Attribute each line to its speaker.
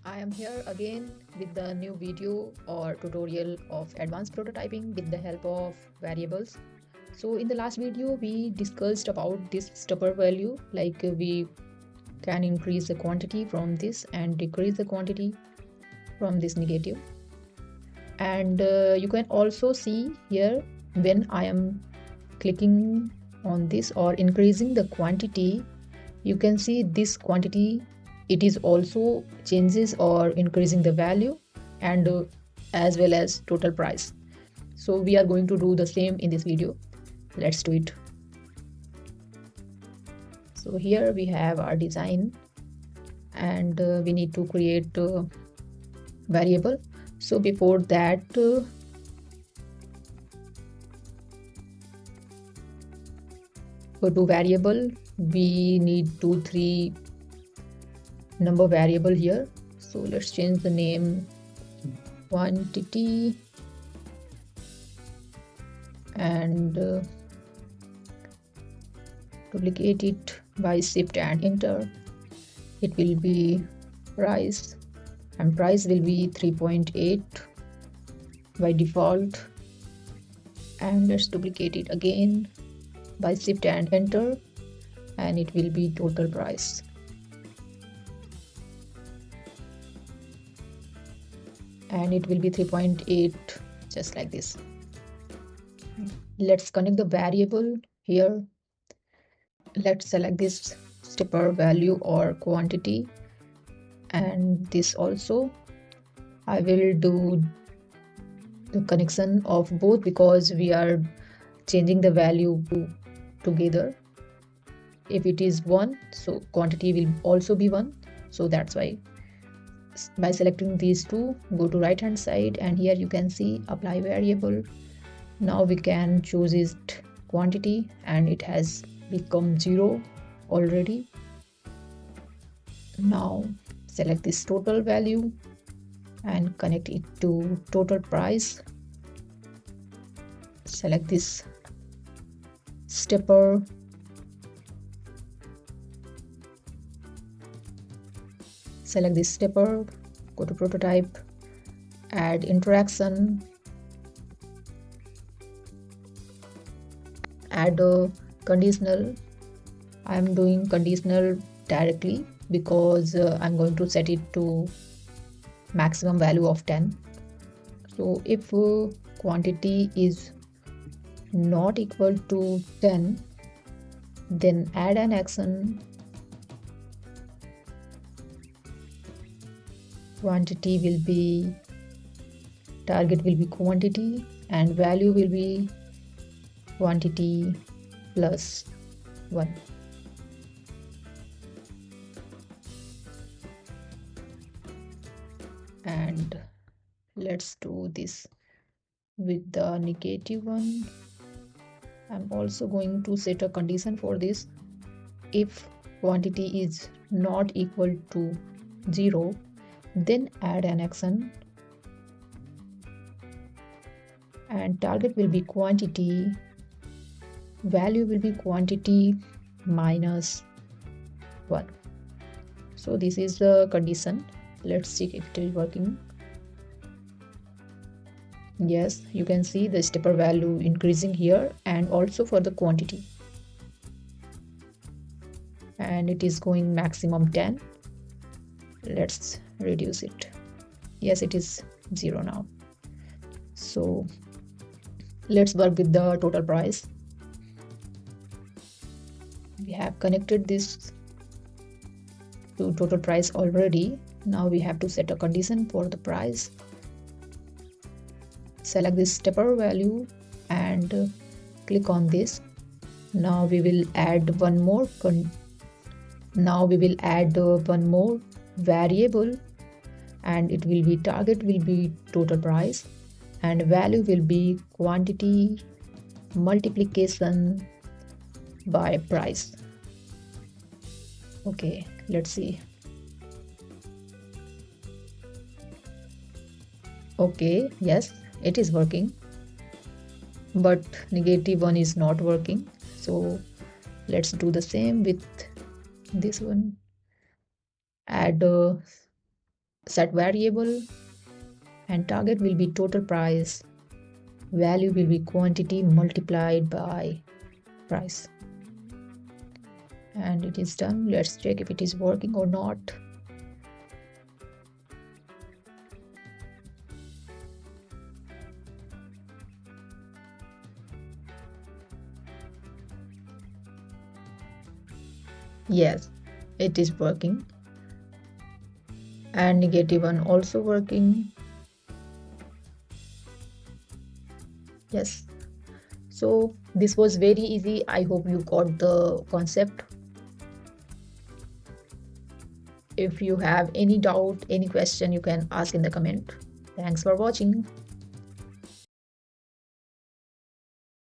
Speaker 1: I am here again with the new video or tutorial of advanced prototyping with the help of variables. So in the last video we discussed about this stopper value, like we can increase the quantity from this and decrease the quantity from this negative. And you can also see here when I am clicking on this or increasing the quantity, you can see this quantity, it is also changes or increasing the value and as well as total price. So we are going to do the same in this video. Let's do it. So here we have our design and we need to create a variable. So before that, for to variable we need 2-3 number variable here. So let's change the name quantity and duplicate it by shift and enter. It will be price and price will be 3.8 by default, and let's duplicate it again by shift and enter, and it will be total price. And it will be 3.8, just like this. Let's connect the variable here. Let's select this stepper value or quantity, and this also. I will do the connection of both because we are changing the value together. If it is 1, so quantity will also be 1, so that's why. By selecting these two, go to right hand side and here you can see apply variable. Now we can choose it quantity and it has become 0 already. Now select this total value and connect it to total price. Select this stepper, select this stepper, go to prototype, add interaction, add a conditional. I'm doing conditional directly because I'm going to set it to maximum value of 10. So if quantity is not equal to 10, then add an action. Quantity will be, target will be quantity and value will be quantity plus 1. And let's do this with the negative one. I'm also going to set a condition for this. If quantity is not equal to 0, then add an action and target will be quantity, value will be quantity minus 1. So this is the condition. Let's check if it is working. Yes, you can see the stepper value increasing here and also for the quantity, and it is going maximum 10. Let's reduce it. Yes, it is 0 now. So let's work with the total price. We have connected this to total price already. Now we have to set a condition for the price. Select this stepper value and click on this. Now we will add one more variable, and it will be target will be total price and value will be quantity multiplication by price. Okay, let's see. Okay, yes, it is working, but -1 is not working. So let's do the same with this one. Add a set variable, and target will be total price, value will be quantity multiplied by price. And it is done. Let's check if it is working or not. Yes, it is working. And negative one also working. Yes. So this was very easy. I hope you got the concept. If you have any doubt, any question, you can ask in the comment. Thanks for watching.